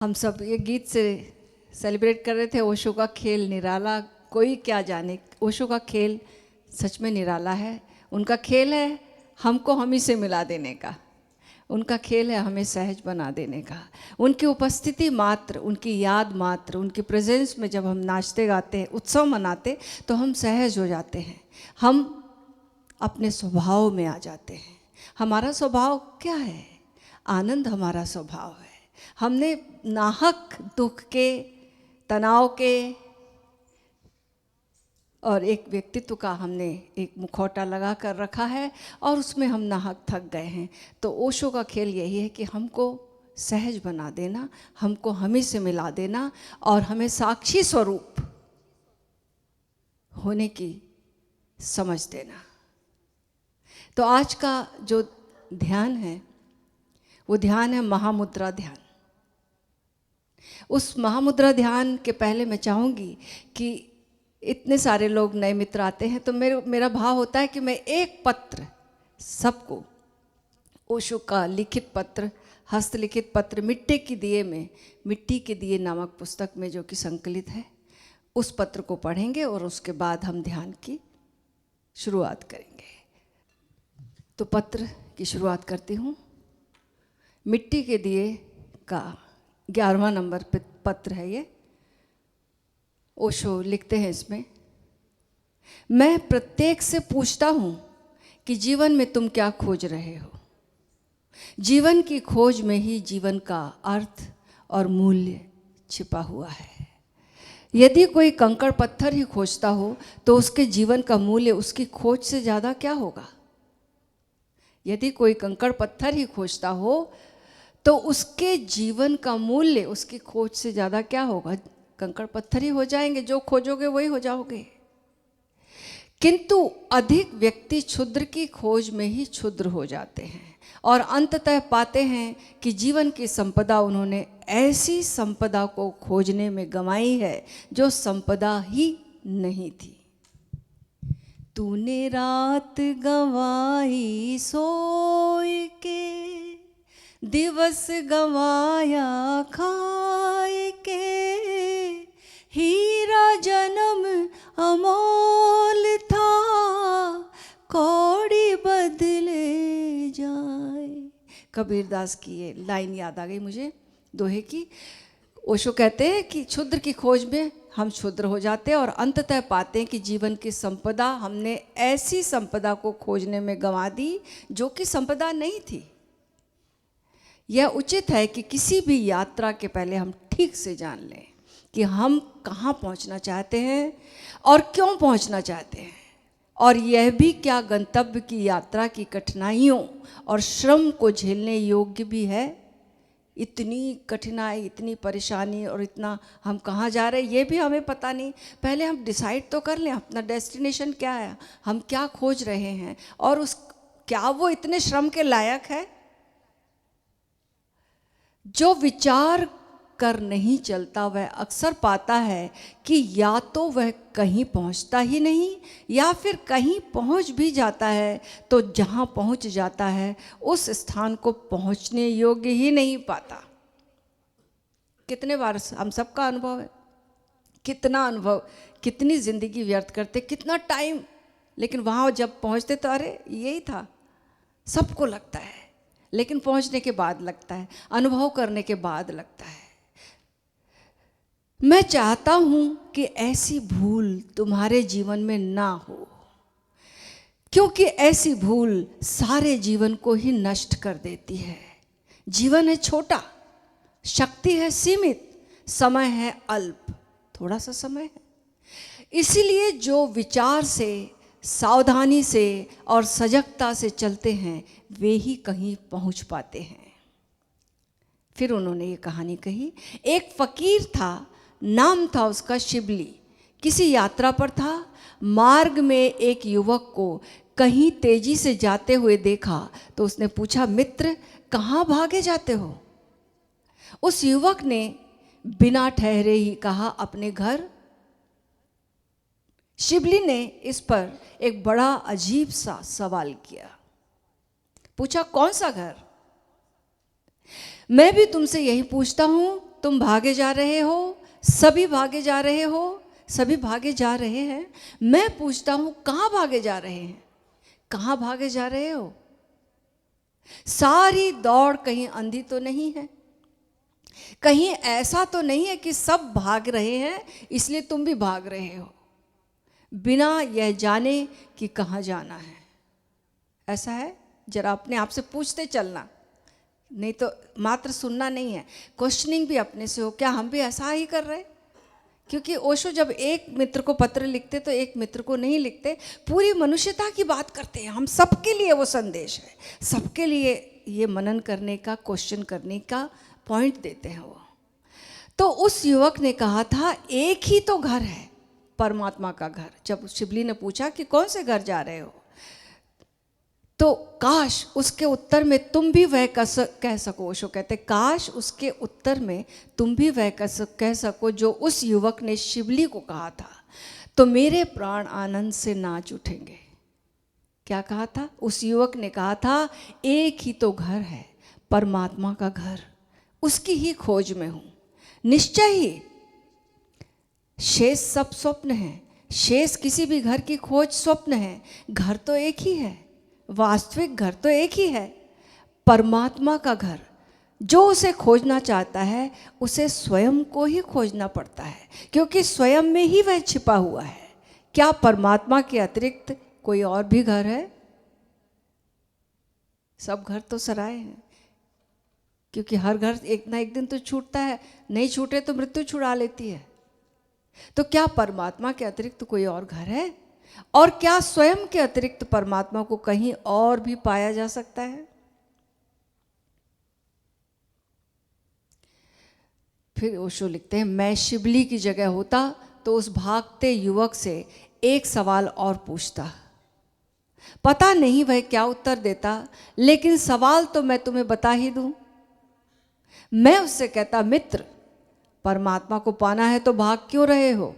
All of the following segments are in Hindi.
हम सब ये गीत से सेलिब्रेट कर रहे थे ओशो का खेल निराला, कोई क्या जाने। ओशो का खेल सच में निराला है। उनका खेल है हमको हम ही से मिला देने का, उनका खेल है हमें सहज बना देने का। उनकी उपस्थिति मात्र, उनकी याद मात्र, उनकी प्रेजेंस में जब हम नाचते गाते हैं, उत्सव मनाते, तो हम सहज हो जाते हैं, हम अपने स्वभाव में आ जाते हैं। हमारा स्वभाव क्या है? आनंद हमारा स्वभाव है। हमने नाहक दुख के, तनाव के और एक व्यक्तित्व का हमने एक मुखौटा लगा कर रखा है और उसमें हम नाहक थक गए हैं। तो ओशो का खेल यही है कि हमको सहज बना देना, हमको हमी से मिला देना और हमें साक्षी स्वरूप होने की समझ देना। तो आज का जो ध्यान है वो ध्यान है महामुद्रा ध्यान। उस महामुद्रा ध्यान के पहले मैं चाहूँगी कि इतने सारे लोग नए मित्र आते हैं, तो मेरा भाव होता है कि मैं एक पत्र सबको, ओशो का लिखित पत्र, हस्तलिखित पत्र मिट्टी के दिए में, मिट्टी के दिए नामक पुस्तक में जो कि संकलित है, उस पत्र को पढ़ेंगे और उसके बाद हम ध्यान की शुरुआत करेंगे। तो पत्र की शुरुआत करती हूँ। मिट्टी के दिए का 11वां नंबर पत्र है ये। ओशो लिखते हैं इसमें, मैं प्रत्येक से पूछता हूँ कि जीवन में तुम क्या खोज रहे हो। जीवन की खोज में ही जीवन का अर्थ और मूल्य छिपा हुआ है। यदि कोई कंकड़ पत्थर ही खोजता हो तो उसके जीवन का मूल्य उसकी खोज से ज़्यादा क्या होगा? यदि कोई कंकड़ पत्थर ही खोजता हो तो उसके जीवन का मूल्य उसकी खोज से ज़्यादा क्या होगा? कंकड़ पत्थर ही हो जाएंगे, जो खोजोगे वही हो जाओगे। किंतु अधिक व्यक्ति क्षुद्र की खोज में ही क्षुद्र हो जाते हैं और अंततः पाते हैं कि जीवन की संपदा उन्होंने ऐसी संपदा को खोजने में गंवाई है जो संपदा ही नहीं थी। तूने रात गंवाई सोए के, दिवस गंवाया खाए के, हीरा जन्म अमोल था, कौड़ी बदले जाए। कबीरदास की ये लाइन याद आ गई मुझे, दोहे की। ओशो कहते हैं कि क्षुद्र की खोज में हम क्षुद्र हो जाते हैं और अंततः पाते हैं कि जीवन की संपदा हमने ऐसी संपदा को खोजने में गंवा दी जो कि संपदा नहीं थी। यह उचित है कि किसी भी यात्रा के पहले हम ठीक से जान लें कि हम कहाँ पहुँचना चाहते हैं और क्यों पहुँचना चाहते हैं, और यह भी क्या गंतव्य की यात्रा की कठिनाइयों और श्रम को झेलने योग्य भी है। इतनी कठिनाई, इतनी परेशानी और इतना हम कहाँ जा रहे हैं ये भी हमें पता नहीं। पहले हम डिसाइड तो कर लें अपना डेस्टिनेशन क्या है, हम क्या खोज रहे हैं और उस क्या वो इतने श्रम के लायक है। जो विचार कर नहीं चलता वह अक्सर पाता है कि या तो वह कहीं पहुंचता ही नहीं या फिर कहीं पहुंच भी जाता है तो जहां पहुंच जाता है उस स्थान को पहुंचने योग्य ही नहीं पाता। कितने बार हम सबका अनुभव है, कितना अनुभव, कितनी जिंदगी व्यर्थ करते, कितना टाइम, लेकिन वहां जब पहुंचते तो अरे यही था। सबको लगता है, लेकिन पहुंचने के बाद लगता है, अनुभव करने के बाद लगता है। मैं चाहता हूं कि ऐसी भूल तुम्हारे जीवन में ना हो, क्योंकि ऐसी भूल सारे जीवन को ही नष्ट कर देती है। जीवन है छोटा, शक्ति है सीमित, समय है अल्प, थोड़ा सा समय है। इसीलिए जो विचार से, सावधानी से और सजगता से चलते हैं वे ही कहीं पहुंच पाते हैं। फिर उन्होंने ये कहानी कही। एक फकीर था, नाम था उसका शिबली। किसी यात्रा पर था, मार्ग में एक युवक को कहीं तेजी से जाते हुए देखा तो उसने पूछा, मित्र कहाँ भागे जाते हो? उस युवक ने बिना ठहरे ही कहा, अपने घर। शिबली ने इस पर एक बड़ा अजीब सा सवाल किया, पूछा, कौन सा घर? मैं भी तुमसे यही पूछता हूं तुम भागे जा रहे हो, सभी भागे जा रहे हो, सभी भागे जा रहे हैं। मैं पूछता हूं कहाँ भागे जा रहे हैं, कहाँ भागे जा रहे हो? सारी दौड़ कहीं अंधी तो नहीं है? कहीं ऐसा तो नहीं है कि सब भाग रहे हैं इसलिए तुम भी भाग रहे हो, बिना यह जाने कि कहाँ जाना है? ऐसा है? जरा अपने आप से पूछते चलना, नहीं तो मात्र सुनना नहीं है, क्वेश्चनिंग भी अपने से हो, क्या हम भी ऐसा ही कर रहे? क्योंकि ओशो जब एक मित्र को पत्र लिखते तो एक मित्र को नहीं लिखते, पूरी मनुष्यता की बात करते हैं। हम सबके लिए वो संदेश है, सबके लिए ये मनन करने का, क्वेश्चन करने का पॉइंट देते हैं वो। तो उस युवक ने कहा था एक ही तो घर है, परमात्मा का घर। जब शिबली ने पूछा कि कौन से घर जा रहे हो, तो काश उसके उत्तर में तुम भी वह कह सको। ओशो कहते काश उसके उत्तर में तुम भी वह कह सको जो उस युवक ने शिबली को कहा था, तो मेरे प्राण आनंद से नाच उठेंगे। क्या कहा था? उस युवक ने कहा था एक ही तो घर है, परमात्मा का घर, उसकी ही खोज में हूं। निश्चय ही शेष सब स्वप्न है, शेष किसी भी घर की खोज स्वप्न है। घर तो एक ही है, वास्तविक घर तो एक ही है, परमात्मा का घर। जो उसे खोजना चाहता है उसे स्वयं को ही खोजना पड़ता है, क्योंकि स्वयं में ही वह छिपा हुआ है। क्या परमात्मा के अतिरिक्त कोई और भी घर है? सब घर तो सराय हैं, क्योंकि हर घर एक ना एक दिन तो छूटता है, नहीं छूटे तो मृत्यु छुड़ा लेती है। तो क्या परमात्मा के अतिरिक्त कोई और घर है? और क्या स्वयं के अतिरिक्त परमात्मा को कहीं और भी पाया जा सकता है? फिर ओशो लिखते हैं मैं शिबली की जगह होता तो उस भागते युवक से एक सवाल और पूछता। पता नहीं वह क्या उत्तर देता, लेकिन सवाल तो मैं तुम्हें बता ही दूं। मैं उससे कहता मित्र, परमात्मा को पाना है तो भाग क्यों रहे हो?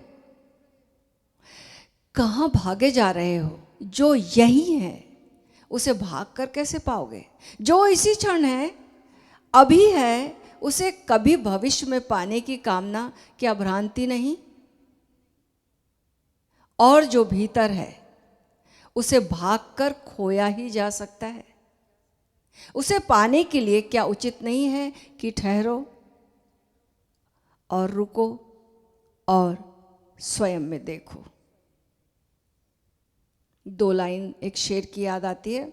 कहाँ भागे जा रहे हो? जो यही है उसे भाग कर कैसे पाओगे? जो इसी क्षण है, अभी है, उसे कभी भविष्य में पाने की कामना क्या भ्रांति नहीं? और जो भीतर है उसे भागकर खोया ही जा सकता है। उसे पाने के लिए क्या उचित नहीं है कि ठहरो और रुको और स्वयं में देखो। दो लाइन एक शेर की याद आती है,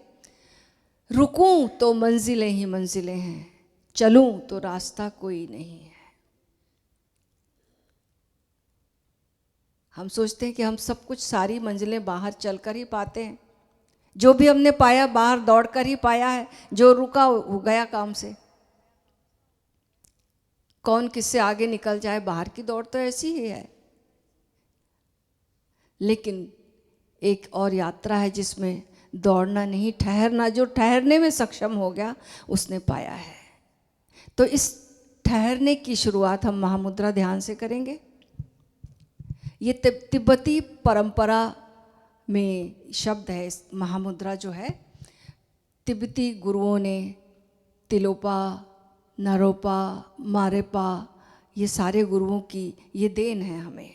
रुकूं तो मंजिलें ही मंजिलें हैं, चलूं तो रास्ता कोई नहीं है। हम सोचते हैं कि हम सब कुछ सारी मंजिलें बाहर चलकर ही पाते हैं, जो भी हमने पाया बाहर दौड़कर ही पाया है, जो रुका हो गया काम से। कौन किससे आगे निकल जाए, बाहर की दौड़ तो ऐसी ही है। लेकिन एक और यात्रा है जिसमें दौड़ना नहीं, ठहरना। जो ठहरने में सक्षम हो गया उसने पाया है। तो इस ठहरने की शुरुआत हम महामुद्रा ध्यान से करेंगे। ये तिब्बती परंपरा में शब्द है। इस महामुद्रा जो है, तिब्बती गुरुओं ने तिलोपा, नारोपा, मारेपा, ये सारे गुरुओं की ये देन है हमें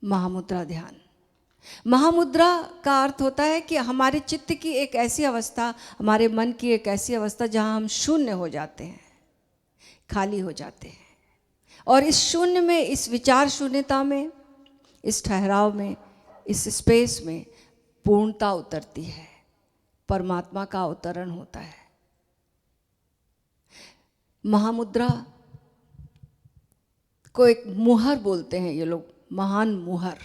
महामुद्रा ध्यान। महामुद्रा का अर्थ होता है कि हमारे चित्त की एक ऐसी अवस्था, हमारे मन की एक ऐसी अवस्था जहाँ हम शून्य हो जाते हैं, खाली हो जाते हैं। और इस शून्य में, इस विचार शून्यता में, इस ठहराव में, इस स्पेस में पूर्णता उतरती है, परमात्मा का अवतरण होता है। महामुद्रा को एक मुहर बोलते हैं ये लोग, महान मुहर।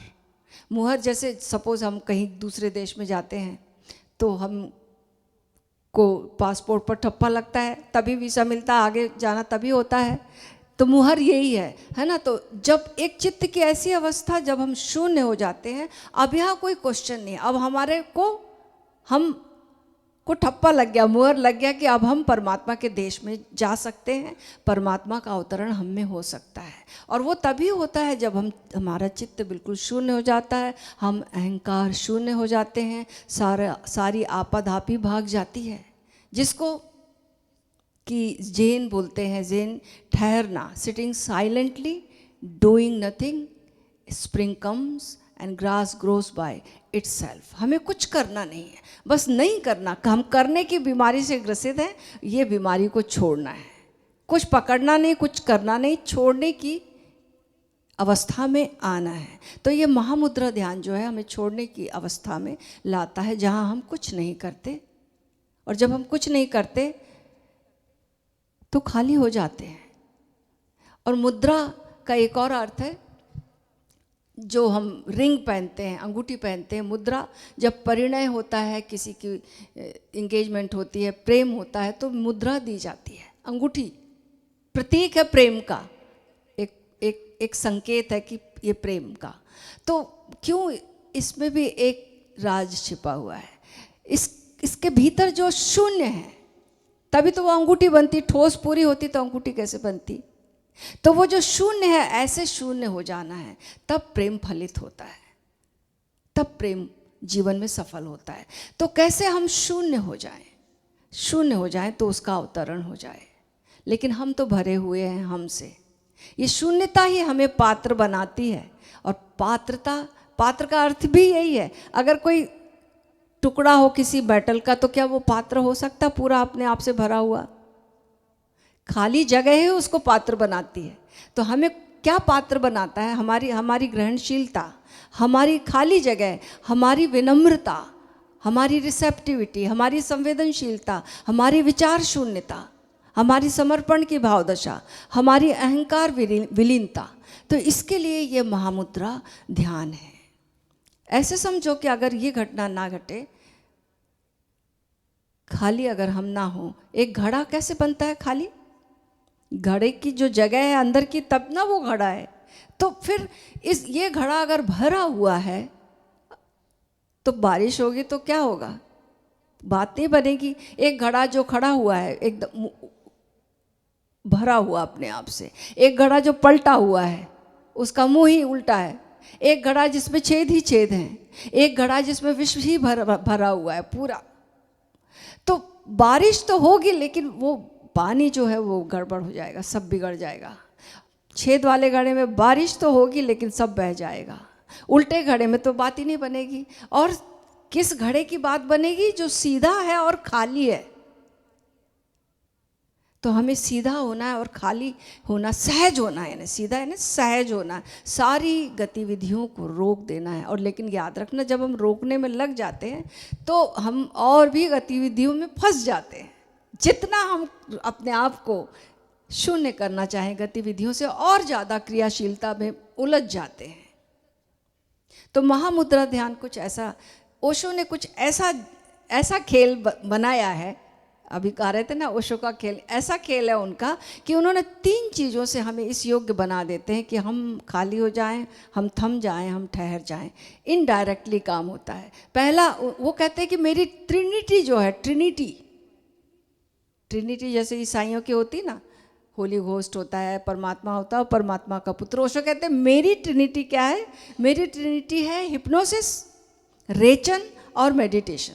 मुहर जैसे सपोज हम कहीं दूसरे देश में जाते हैं तो हम को पासपोर्ट पर ठप्पा लगता है, तभी वीज़ा मिलता है, आगे जाना तभी होता है। तो मुहर यही है ना। तो जब एक चित्त की ऐसी अवस्था, जब हम शून्य हो जाते हैं, अब यहाँ कोई क्वेश्चन नहीं, अब हमारे को, हम को ठप्पा लग गया, मुहर लग गया कि अब हम परमात्मा के देश में जा सकते हैं, परमात्मा का अवतरण हम में हो सकता है। और वो तभी होता है जब हमारा चित्त बिल्कुल शून्य हो जाता है, हम अहंकार शून्य हो जाते हैं, सारी आपाधापी भाग जाती है। जिसको कि जैन बोलते हैं, जैन ठहरना, sitting silently, doing nothing, spring comes and grass grows by itself. हमें कुछ करना नहीं है, बस नहीं करना। हम करने की बीमारी से ग्रसित हैं, ये बीमारी को छोड़ना है। कुछ पकड़ना नहीं, कुछ करना नहीं, छोड़ने की अवस्था में आना है। तो ये महामुद्रा ध्यान जो है हमें छोड़ने की अवस्था में लाता है, जहाँ हम कुछ नहीं करते। और जब हम कुछ नहीं करते तो खाली हो जाते हैं। और मुद्रा का एक और अर्थ है, जो हम रिंग पहनते हैं, अंगूठी पहनते हैं, मुद्रा जब परिणय होता है, किसी की इंगेजमेंट होती है, प्रेम होता है, तो मुद्रा दी जाती है। अंगूठी प्रतीक है प्रेम का, एक संकेत है कि ये प्रेम का। तो क्यों इसमें भी एक राज छिपा हुआ है। इसके भीतर जो शून्य है, तभी तो वो अंगूठी बनती। ठोस पूरी होती तो अंगूठी कैसे बनती। तो वो जो शून्य है, ऐसे शून्य हो जाना है, तब प्रेम फलित होता है, तब प्रेम जीवन में सफल होता है। तो कैसे हम शून्य हो जाएं, शून्य हो जाएं तो उसका अवतरण हो जाए। लेकिन हम तो भरे हुए हैं हमसे। ये शून्यता ही हमें पात्र बनाती है। और पात्र का अर्थ भी यही है। अगर कोई टुकड़ा हो किसी मेटल का, तो क्या वो पात्र हो सकता पूरा अपने आप से भरा हुआ? खाली जगह ही उसको पात्र बनाती है। तो हमें क्या पात्र बनाता है? हमारी ग्रहणशीलता, हमारी खाली जगह, हमारी विनम्रता, हमारी रिसेप्टिविटी, हमारी संवेदनशीलता, हमारी विचार शून्यता, हमारी समर्पण की भावदशा, हमारी अहंकार विलीनता। तो इसके लिए ये महामुद्रा ध्यान है। ऐसे समझो कि अगर ये घटना ना घटे, खाली अगर हम ना हो, एक घड़ा कैसे बनता है? खाली घड़े की जो जगह है अंदर की, तब ना वो घड़ा है। तो फिर ये घड़ा अगर भरा हुआ है, तो बारिश होगी तो क्या होगा? बात नहीं बनेगी। एक घड़ा जो खड़ा हुआ है एकदम भरा हुआ अपने आप से, एक घड़ा जो पलटा हुआ है उसका मुंह ही उल्टा है, एक घड़ा जिसमें छेद ही छेद हैं, एक घड़ा जिसमें विश्व ही भरा हुआ है पूरा। तो बारिश तो होगी, लेकिन वो पानी जो है वो गड़बड़ हो जाएगा, सब बिगड़ जाएगा। छेद वाले घड़े में बारिश तो होगी, लेकिन सब बह जाएगा। उल्टे घड़े में तो बात ही नहीं बनेगी। और किस घड़े की बात बनेगी? जो सीधा है और खाली है। तो हमें सीधा होना है और खाली होना, सहज होना है ना। सीधा है ना, सहज होना है, सारी गतिविधियों को रोक देना है। और लेकिन याद रखना, जब हम रोकने में लग जाते हैं तो हम और भी गतिविधियों में फंस जाते हैं। जितना हम अपने आप को शून्य करना चाहें गतिविधियों से, और ज़्यादा क्रियाशीलता में उलझ जाते हैं। तो महामुद्रा ध्यान कुछ ऐसा, ओशो ने कुछ ऐसा खेल बनाया है। अभी कह रहे थे ना, ओशो का खेल ऐसा खेल है उनका कि उन्होंने 3 चीज़ों से हमें इस योग्य बना देते हैं कि हम खाली हो जाएं, हम थम जाएं, हम ठहर जाएं। इनडायरेक्टली काम होता है। पहला, वो कहते हैं कि मेरी ट्रिनिटी जो है, ट्रिनिटी जैसे ईसाइयों की होती ना, होली घोस्ट होता है, परमात्मा होता है और परमात्मा का पुत्र। ओशो कहते हैं मेरी ट्रिनिटी क्या है? मेरी ट्रिनिटी है हिप्नोसिस, रेचन और मेडिटेशन।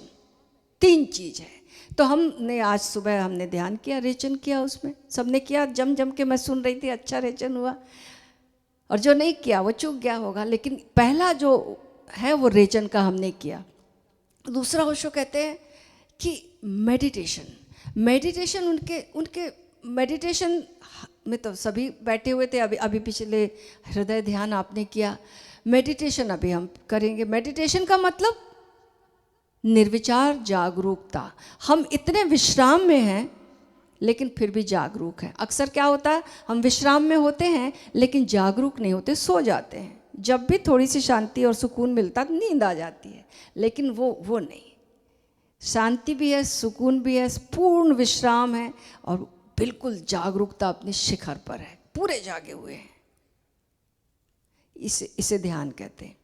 3 चीज़ है। तो हमने आज सुबह हमने ध्यान किया, रेचन किया, उसमें सबने किया, जम के मैं सुन रही थी, अच्छा रेचन हुआ। और जो नहीं किया वो चूक गया होगा। लेकिन पहला जो है वो रेचन का हमने किया। दूसरा ओशो कहते हैं कि मेडिटेशन उनके मेडिटेशन में तो सभी बैठे हुए थे। अभी पिछले हृदय ध्यान आपने किया, मेडिटेशन अभी हम करेंगे। मेडिटेशन का मतलब निर्विचार जागरूकता। हम इतने विश्राम में हैं लेकिन फिर भी जागरूक हैं। अक्सर क्या होता है, हम विश्राम में होते हैं लेकिन जागरूक नहीं होते, सो जाते हैं। जब भी थोड़ी सी शांति और सुकून मिलता है नींद आ जाती है, लेकिन वो नहीं। शांति भी है, सुकून भी है, पूर्ण विश्राम है और बिल्कुल जागरूकता अपने शिखर पर है, पूरे जागे हुए हैं। इसे ध्यान कहते हैं।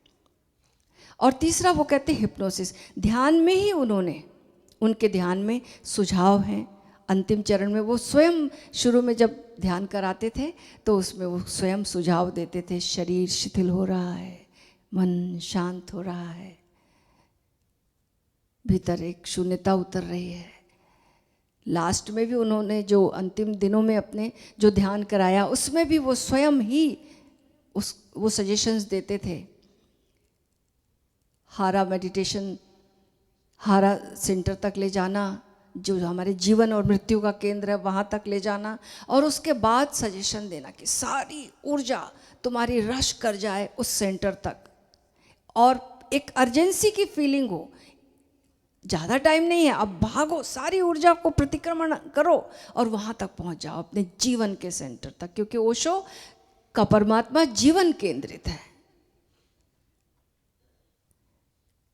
और तीसरा वो कहते हैं हिप्नोसिस। ध्यान में ही उनके ध्यान में सुझाव हैं। अंतिम चरण में वो स्वयं, शुरू में जब ध्यान कराते थे तो उसमें वो स्वयं सुझाव देते थे। शरीर शिथिल हो रहा है, मन शांत हो रहा है, भीतर एक शून्यता उतर रही है। लास्ट में भी उन्होंने जो अंतिम दिनों में अपने जो ध्यान कराया, उसमें भी वो स्वयं ही वो सजेशंस देते थे। हारा मेडिटेशन, हारा सेंटर तक ले जाना, जो हमारे जीवन और मृत्यु का केंद्र है वहाँ तक ले जाना, और उसके बाद सजेशन देना कि सारी ऊर्जा तुम्हारी रश कर जाए उस सेंटर तक, और एक अर्जेंसी की फीलिंग हो, ज़्यादा टाइम नहीं है, अब भागो, सारी ऊर्जा को प्रतिक्रमण करो और वहाँ तक पहुँच जाओ अपने जीवन के सेंटर तक, क्योंकि ओशो का परमात्मा जीवन केंद्रित है।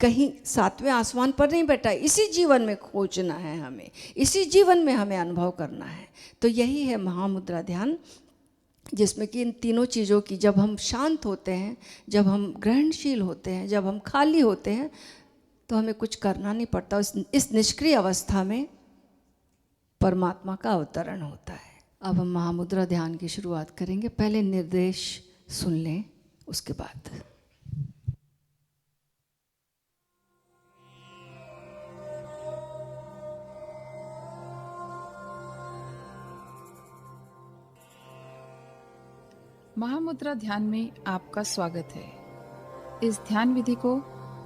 कहीं सातवें आसमान पर नहीं बैठा, इसी जीवन में खोजना है हमें, इसी जीवन में हमें अनुभव करना है। तो यही है महामुद्रा ध्यान, जिसमें कि इन तीनों चीज़ों की, जब हम शांत होते हैं, जब हम ग्रहणशील होते हैं, जब हम खाली होते हैं, तो हमें कुछ करना नहीं पड़ता। इस निष्क्रिय अवस्था में परमात्मा का अवतरण होता है। अब हम महामुद्रा ध्यान की शुरुआत करेंगे। पहले निर्देश सुन लें, उसके बाद। महामुद्रा ध्यान में आपका स्वागत है। इस ध्यान विधि को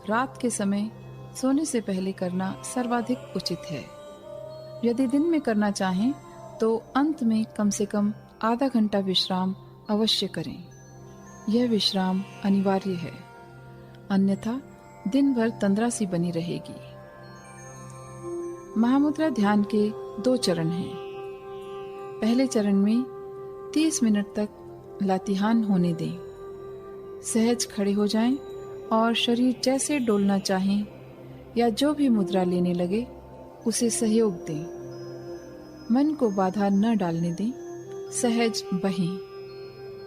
रात के समय सोने से पहले करना सर्वाधिक उचित है। यदि दिन में करना चाहें तो अंत में कम से कम आधा घंटा विश्राम अवश्य करें। यह विश्राम अनिवार्य है, अन्यथा दिन भर तंद्रा सी बनी रहेगी। महामुद्रा ध्यान के 2 चरण हैं। पहले चरण में 30 मिनट तक लातिहान होने दें। सहज खड़े हो जाएं और शरीर जैसे डोलना चाहें या जो भी मुद्रा लेने लगे उसे सहयोग दें। मन को बाधा न डालने दें, सहज बहें।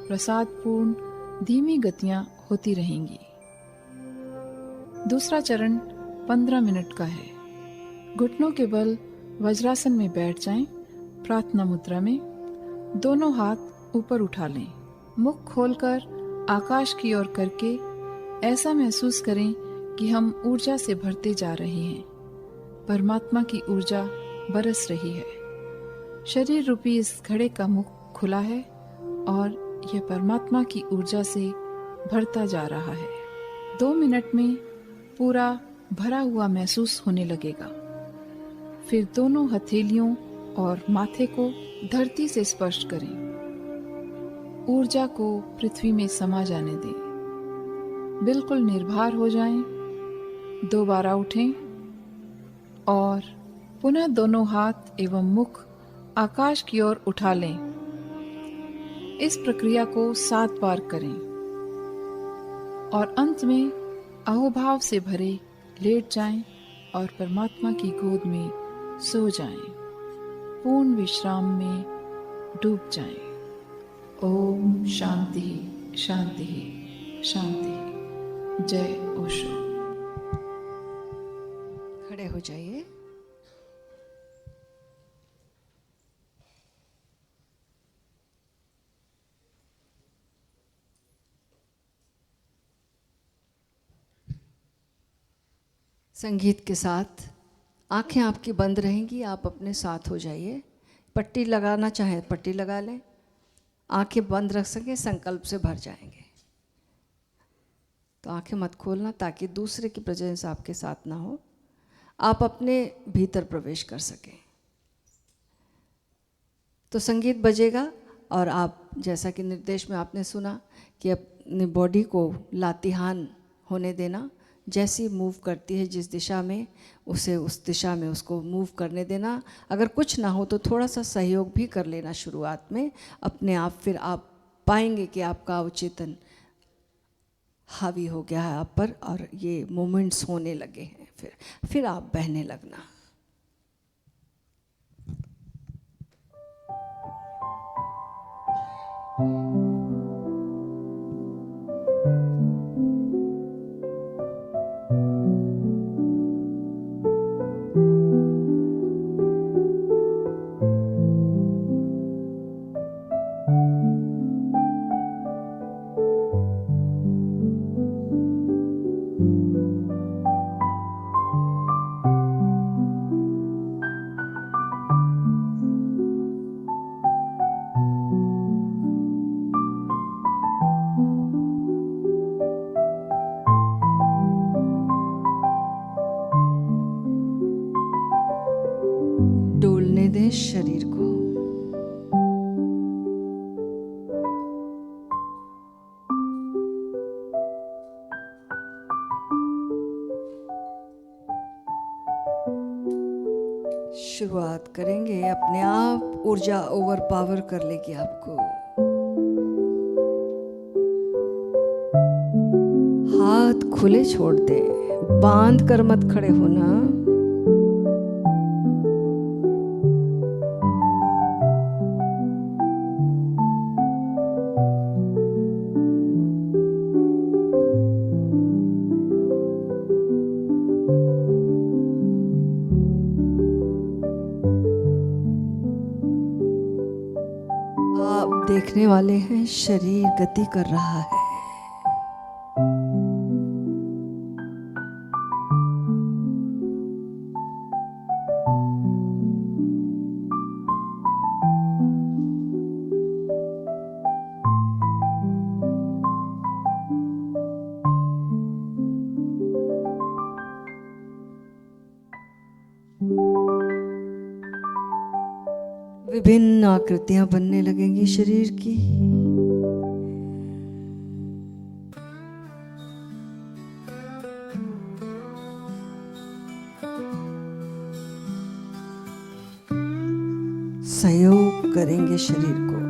प्रसादपूर्ण धीमी गतियां होती रहेंगी। दूसरा चरण 15 मिनट का है। घुटनों के बल वज्रासन में बैठ जाएं। प्रार्थना मुद्रा में दोनों हाथ ऊपर उठा लें। मुख खोलकर आकाश की ओर करके ऐसा महसूस करें कि हम ऊर्जा से भरते जा रहे हैं। परमात्मा की ऊर्जा बरस रही है। शरीर रूपी इस घड़े का मुख खुला है और यह परमात्मा की ऊर्जा से भरता जा रहा है। 2 मिनट में पूरा भरा हुआ महसूस होने लगेगा। फिर दोनों हथेलियों और माथे को धरती से स्पर्श करें। ऊर्जा को पृथ्वी में समा जाने दें। बिल्कुल निर्भर हो जाएं। दोबारा उठें और पुनः दोनों हाथ एवं मुख आकाश की ओर उठा लें। इस प्रक्रिया को 7 बार करें और अंत में अहोभाव से भरे लेट जाएं और परमात्मा की गोद में सो जाएं। पूर्ण विश्राम में डूब जाएं। ओम शांति शांति शांति। जय ओशो। खड़े हो जाइए। संगीत के साथ आंखें आपकी बंद रहेंगी, आप अपने साथ हो जाइए। पट्टी लगाना चाहें पट्टी लगा लें, आंखें बंद रख सकें, संकल्प से भर जाएंगे। तो आंखें मत खोलना ताकि दूसरे की प्रेजेंस आपके साथ ना हो, आप अपने भीतर प्रवेश कर सकें। तो संगीत बजेगा और आप, जैसा कि निर्देश में आपने सुना कि अपनी बॉडी को लातिहान होने देना, जैसी मूव करती है जिस दिशा में, उसे उस दिशा में उसको मूव करने देना। अगर कुछ ना हो तो थोड़ा सा सहयोग भी कर लेना शुरुआत में अपने आप। फिर आप पाएंगे कि आपका अवचेतन हावी हो गया है आप पर और ये मोमेंट्स होने लगे हैं। फिर आप बहने लगना। हैं शरीर को। शुरुआत करेंगे, अपने आप ऊर्जा ओवर पावर कर लेगी आपको। हाथ खुले छोड़ दे, बांध कर मत खड़े होना। आप देखने वाले हैं शरीर गति कर रहा है। विभिन्न आकृतियां बनने लगेंगी शरीर की। सहयोग करेंगे शरीर को।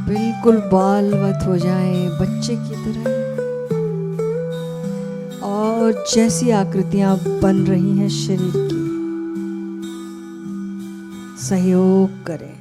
बिल्कुल बालवत हो जाएं, बच्चे की तरह। और जैसी आकृतियां बन रही हैं शरीर की, सहयोग करें।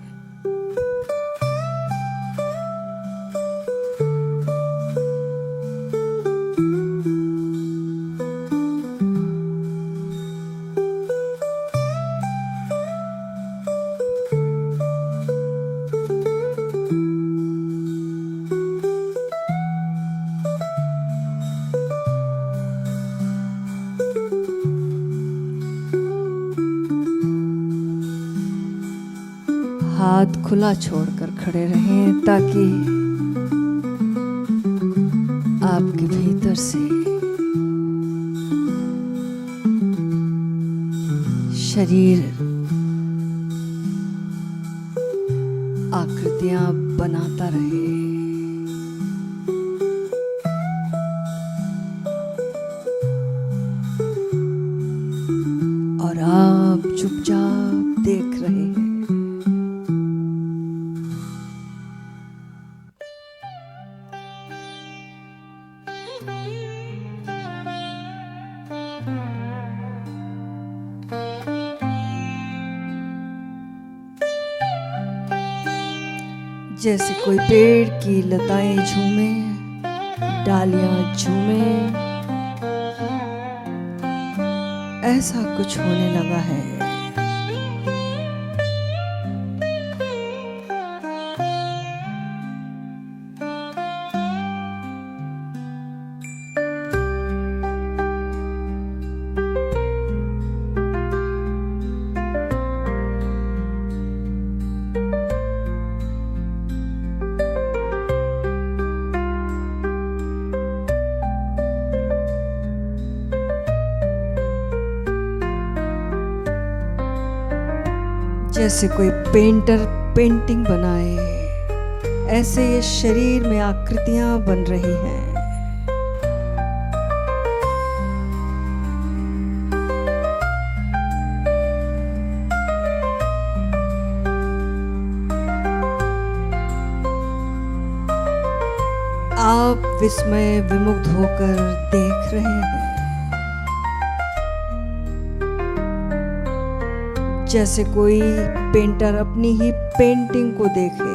हाथ खुला छोड़कर खड़े रहें ताकि आपके भीतर से शरीर आकृतियां बनाता रहे। और आप चुपचाप देख रहे हैं। जैसे कोई पेड़ की लताएं झूमे, डालियां झूमे, ऐसा कुछ होने लगा है। जैसे कोई पेंटर पेंटिंग बनाए, ऐसे ये शरीर में आकृतियां बन रही हैं। आप विस्मय विमुग्ध होकर देख रहे हैं, जैसे कोई पेंटर अपनी ही पेंटिंग को देखे।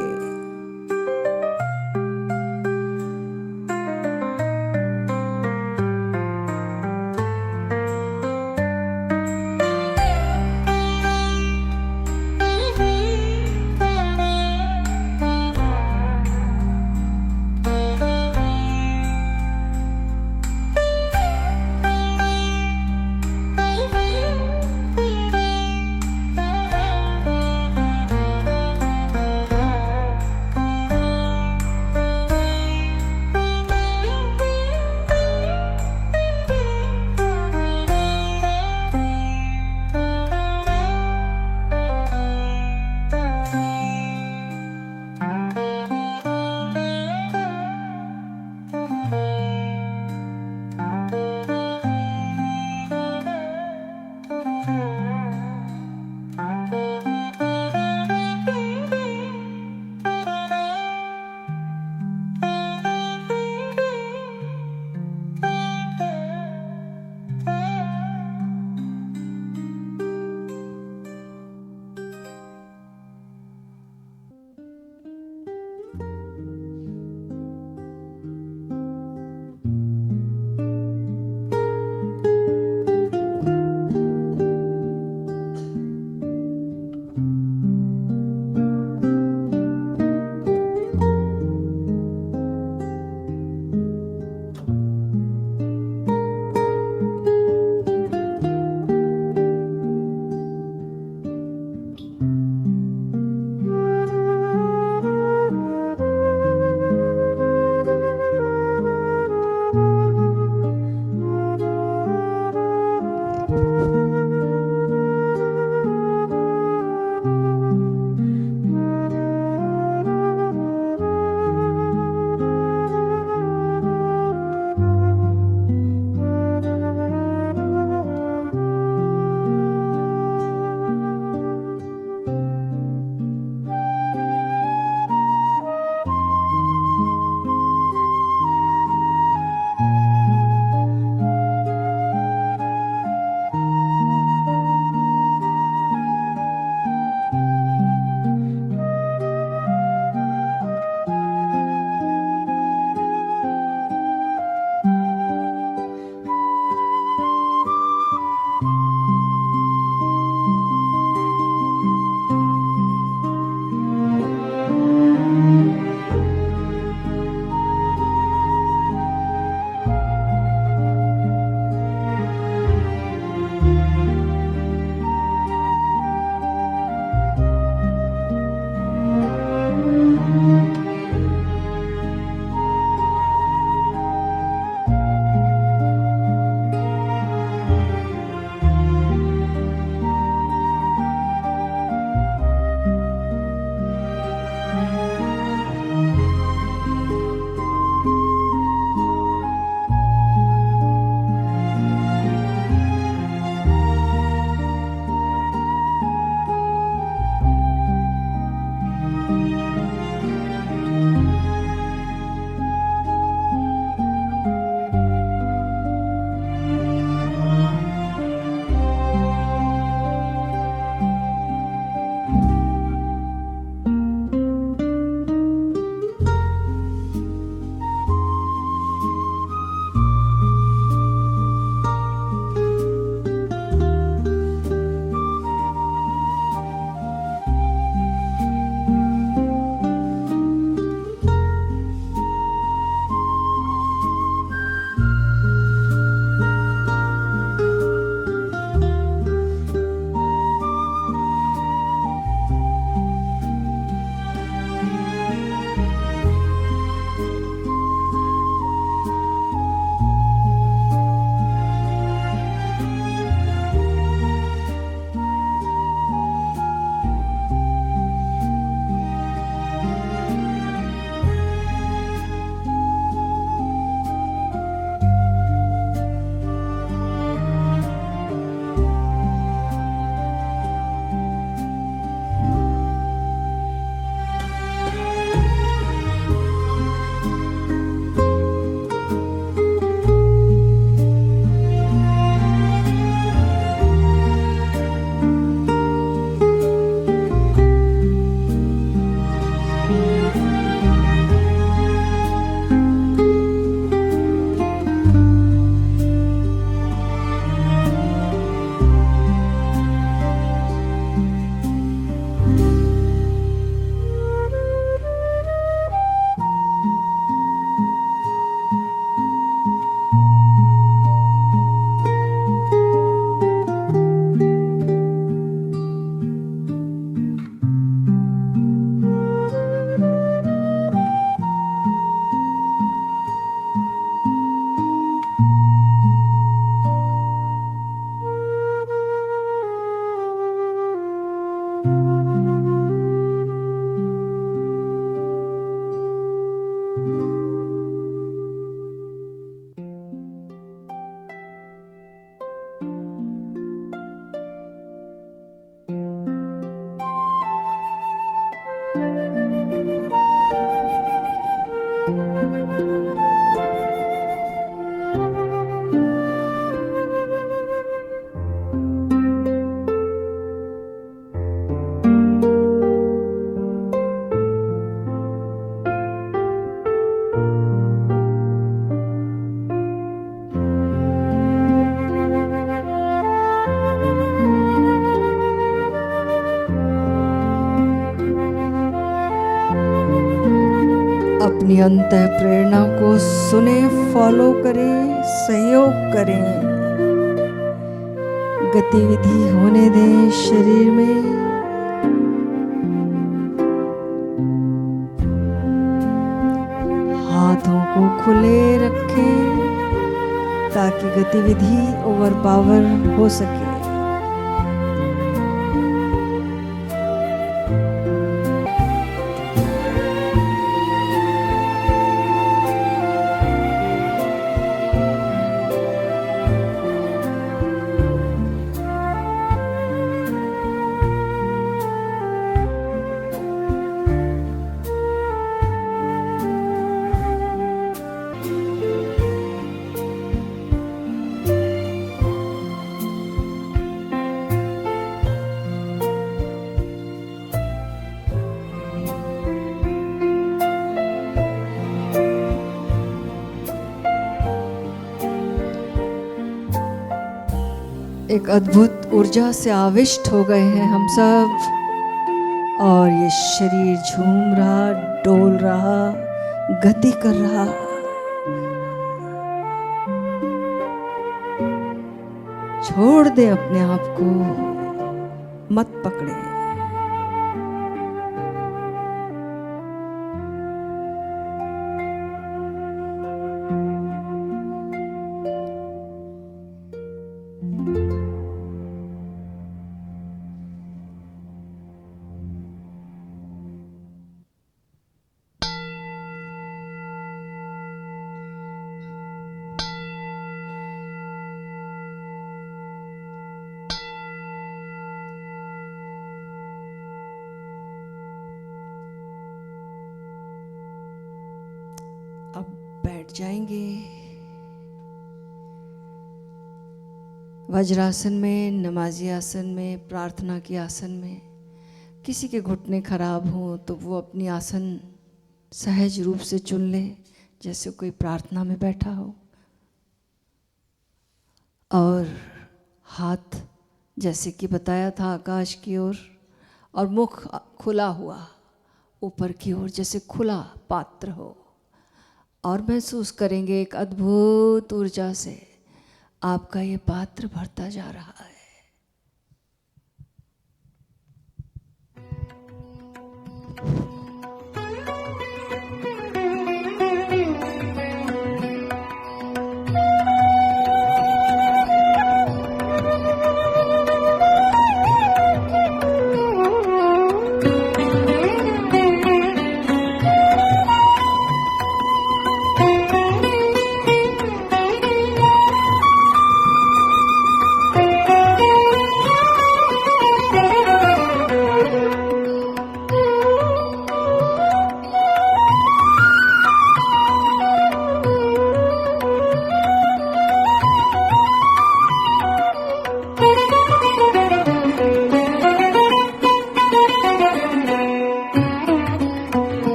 अपनी अंतः प्रेरणा को सुने, फॉलो करें, सहयोग करें, गतिविधि होने दें शरीर में। हाथों को खुले रखें ताकि गतिविधि ओवरपावर हो सके। एक अद्भुत ऊर्जा से आविष्ट हो गए हैं हम सब, और ये शरीर झूम रहा, डोल रहा, गति कर रहा। छोड़ दें अपने आप को, मत पकड़े। अब बैठ जाएंगे वज्रासन में, नमाजी आसन में, प्रार्थना के आसन में। किसी के घुटने खराब हों तो वो अपनी आसन सहज रूप से चुन ले, जैसे कोई प्रार्थना में बैठा हो, और हाथ जैसे कि बताया था आकाश की ओर, और मुख खुला हुआ ऊपर की ओर, जैसे खुला पात्र हो। और महसूस करेंगे एक अद्भुत ऊर्जा से आपका ये पात्र भरता जा रहा है।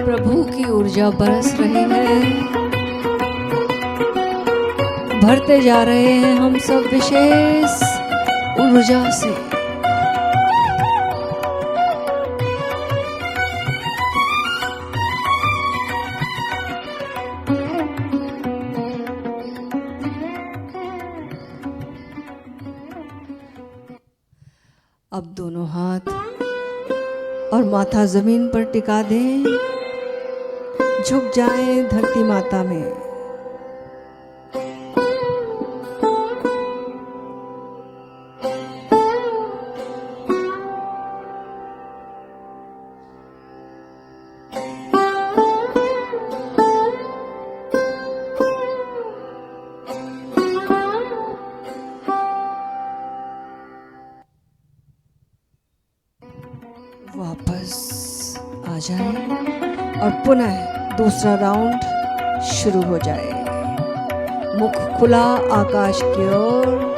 प्रभु की ऊर्जा बरस रही है, भरते जा रहे हैं हम सब विशेष ऊर्जा से। अब दोनों हाथ और माथा जमीन पर टिका दें, झुक जाएं धरती माता में। वापस आ जाए और पुनः दूसरा राउंड शुरू हो जाए। मुख खुला आकाश की ओर।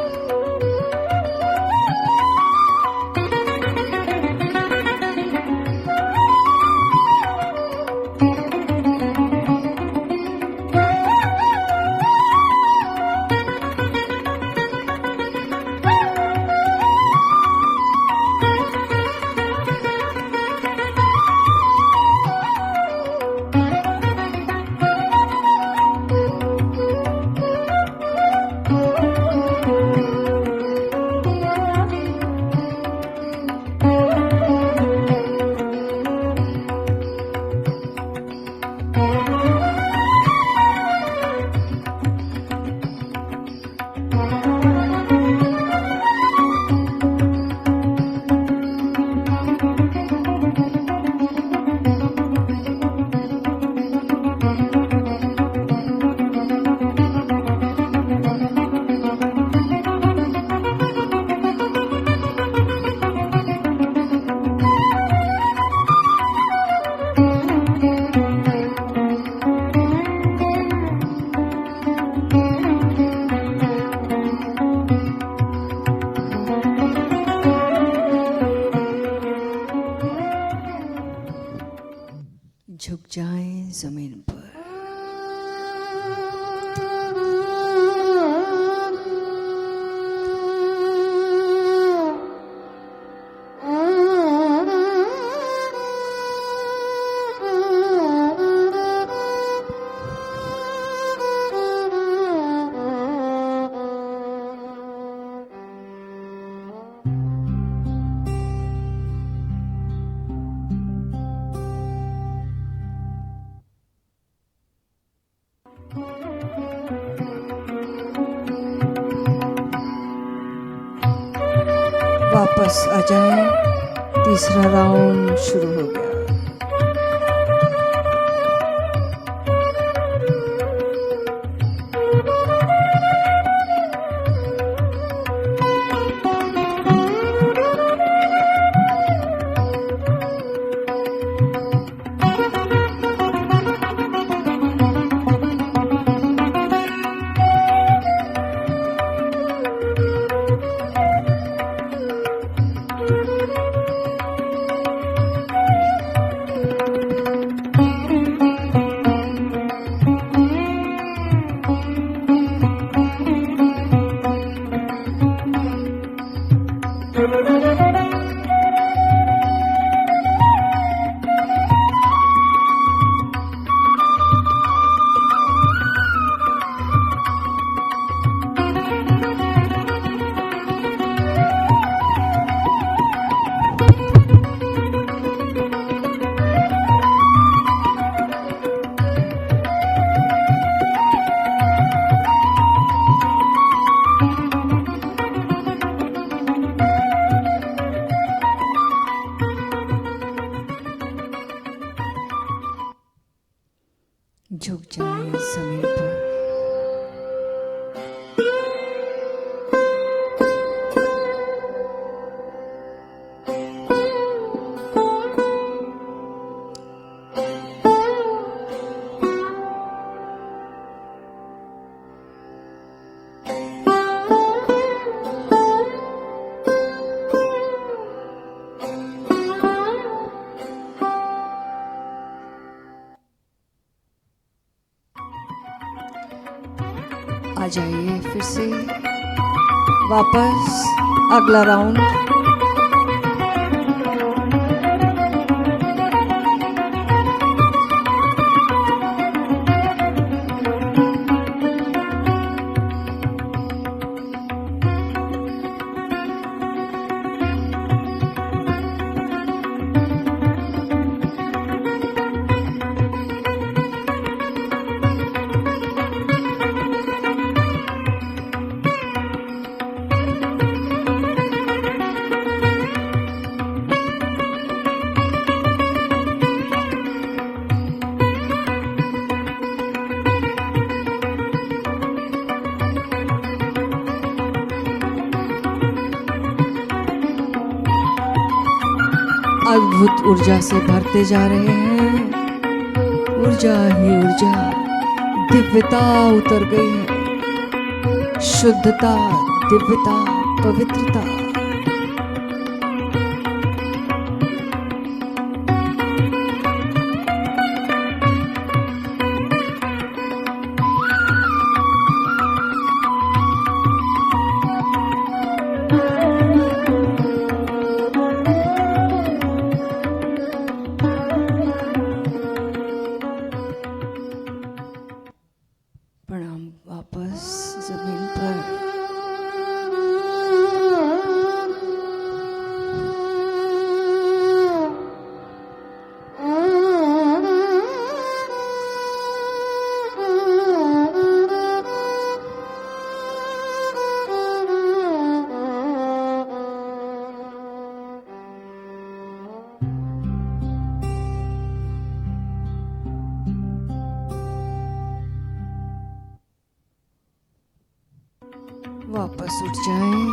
वापस आ जाएं। तीसरा राउंड शुरू हो गया। झुक जाएं जमीन पर। आ जाइए फिर से वापस अगला राउंड। अद्भुत ऊर्जा से भरते जा रहे हैं। ऊर्जा ही ऊर्जा, दिव्यता उतर गई है। शुद्धता, दिव्यता, पवित्रता। प्रणाम वापस जमीन पर। वापस उठ जाएं,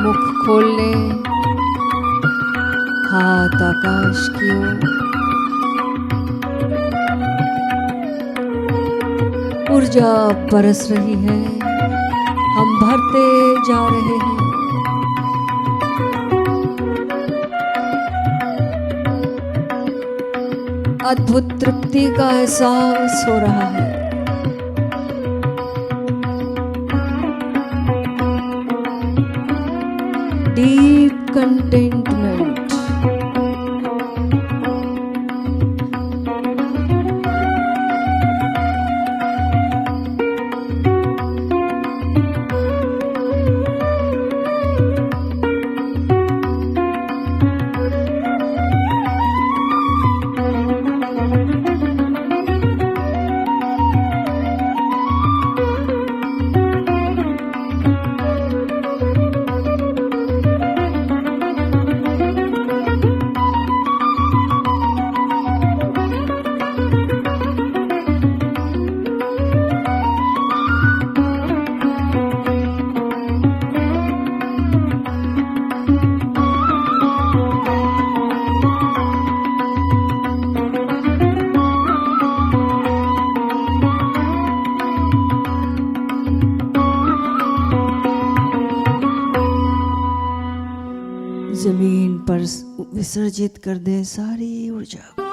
मुख खोल लें, हाथ आकाश की ओर। ऊर्जा बरस रही है, हम भरते जा रहे हैं। अद्भुत तृप्ति का एहसास हो रहा है। Deep contentment. जमीन पर विसर्जित कर दें सारी ऊर्जा को।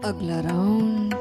अगला राउंड।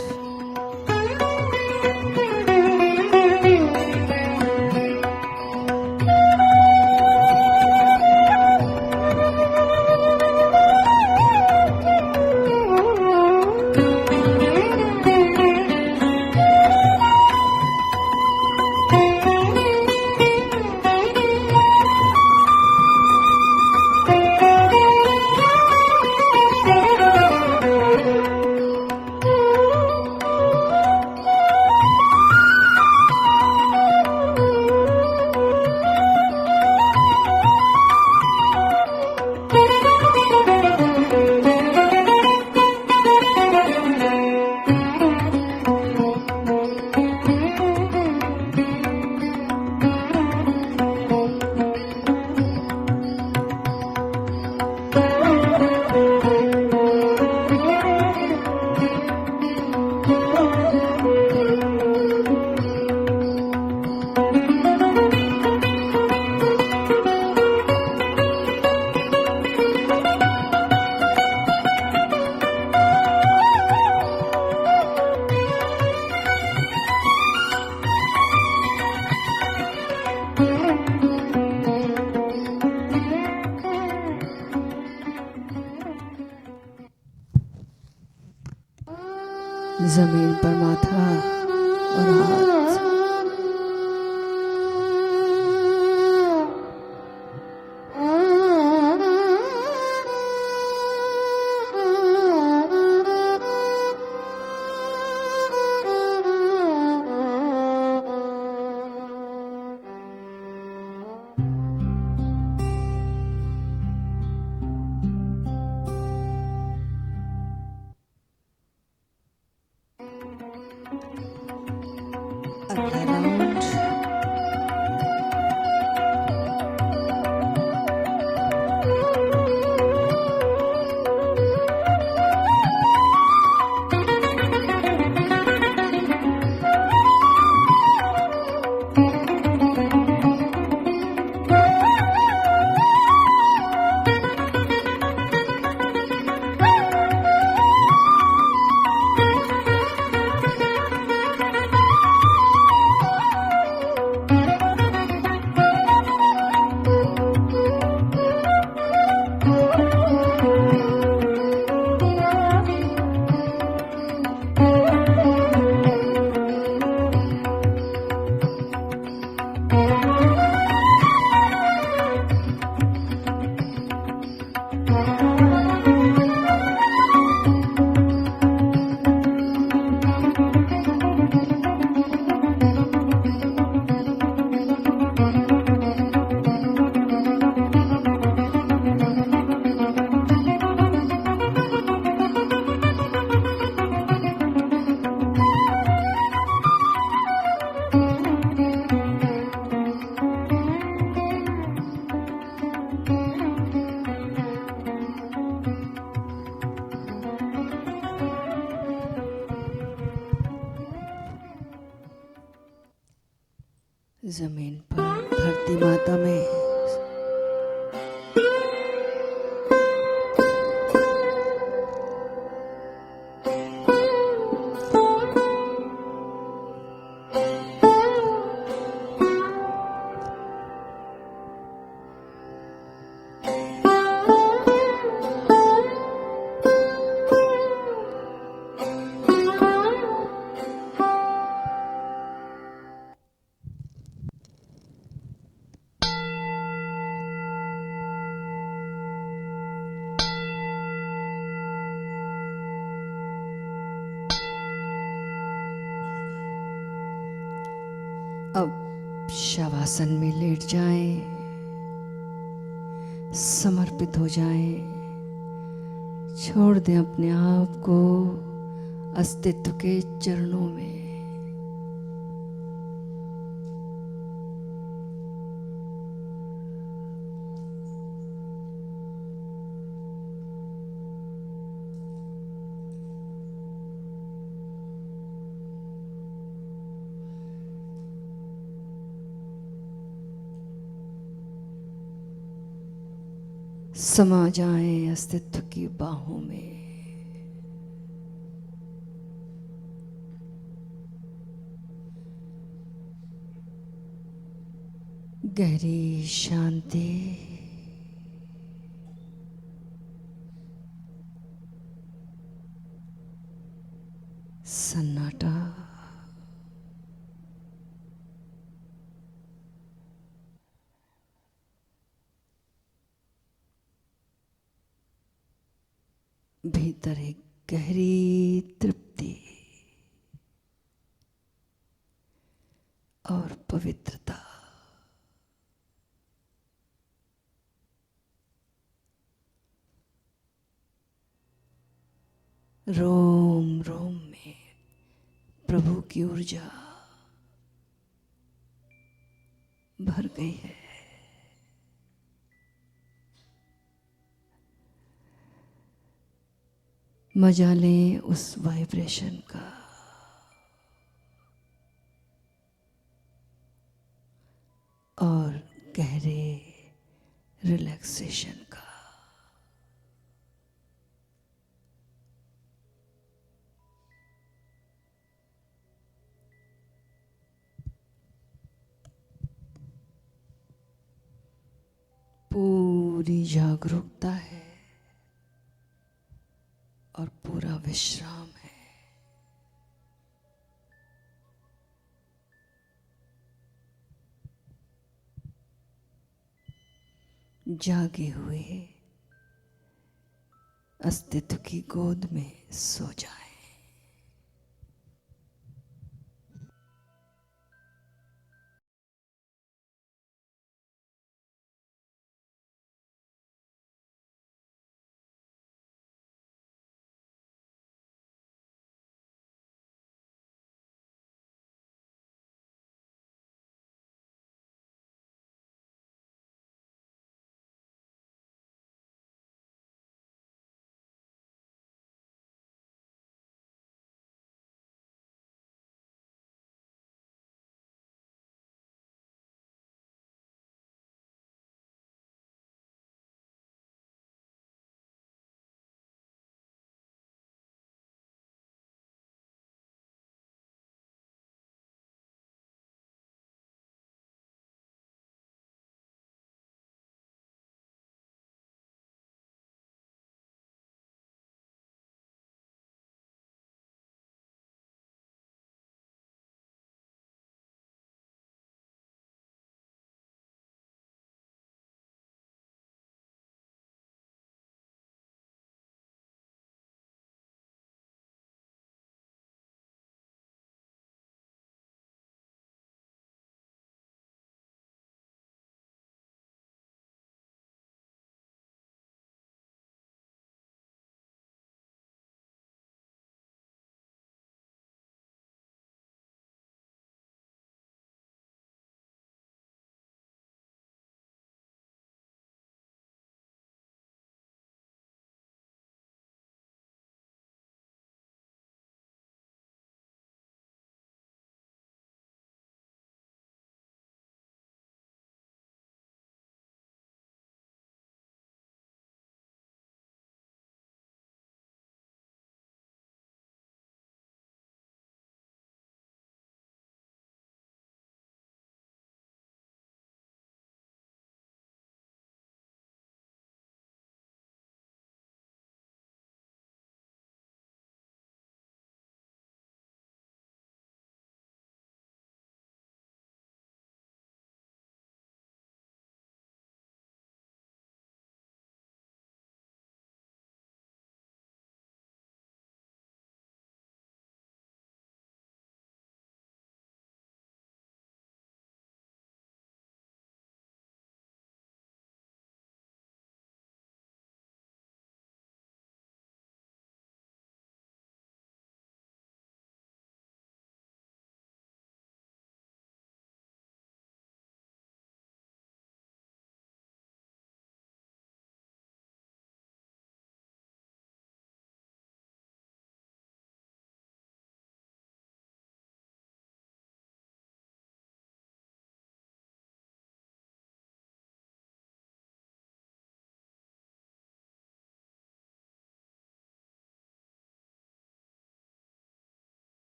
जमीन पर माथा और हाथ। अगला राउंड। जमीन पर धरती माता में अब शवासन में लेट जाएं। समर्पित हो जाएं, छोड़ दें अपने आप को अस्तित्व के चरणों में। समा जाएं अस्तित्व की बाहों में। गहरी शांति, सन्नाटा, भीतर एक गहरी तृप्ति और पवित्रता। रोम रोम में प्रभु की ऊर्जा भर गई है। मजा लें उस वाइब्रेशन का और गहरे रिलैक्सेशन का। पूरी जागरूकता है और पूरा विश्राम है। जागे हुए अस्तित्व की गोद में सो जाए।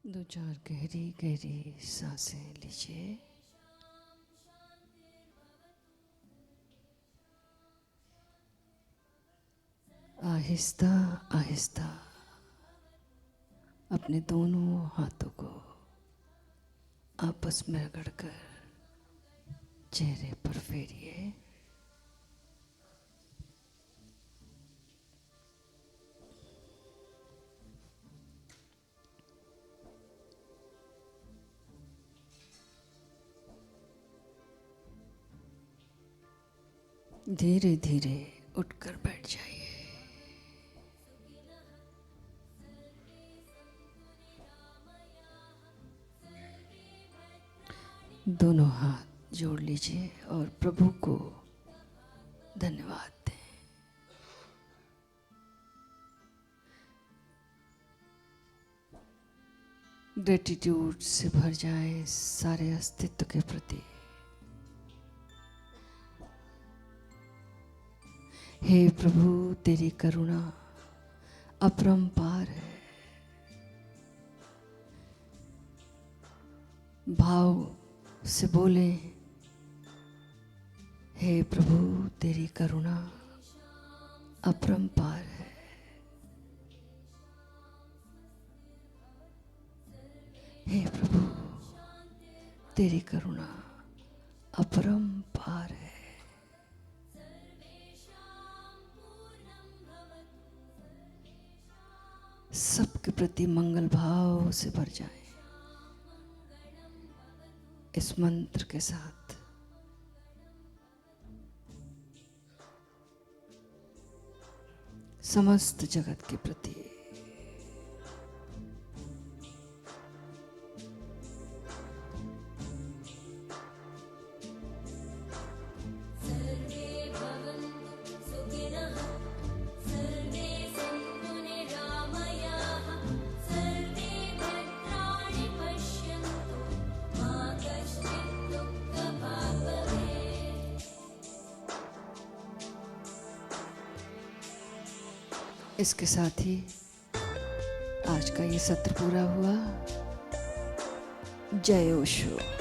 दो चार गहरी गहरी सांसें लीजिए। आहिस्ता आहिस्ता अपने दोनों हाथों को आपस में रगड़कर चेहरे पर फेरिए। धीरे धीरे उठकर बैठ जाइए। दोनों हाथ जोड़ लीजिए और प्रभु को धन्यवाद दें। ग्रेटिट्यूड से भर जाए सारे अस्तित्व के प्रति। हे प्रभु, तेरी करुणा अपरंपार है। भाव से बोले, हे प्रभु, तेरी करुणा अपरंपार है। हे प्रभु, तेरी करुणा अपरंपार है। सबके प्रति मंगल भाव से भर जाए इस मंत्र के साथ। समस्त जगत के प्रति इसके साथ ही आज का ये सत्र पूरा हुआ। जय ओशो।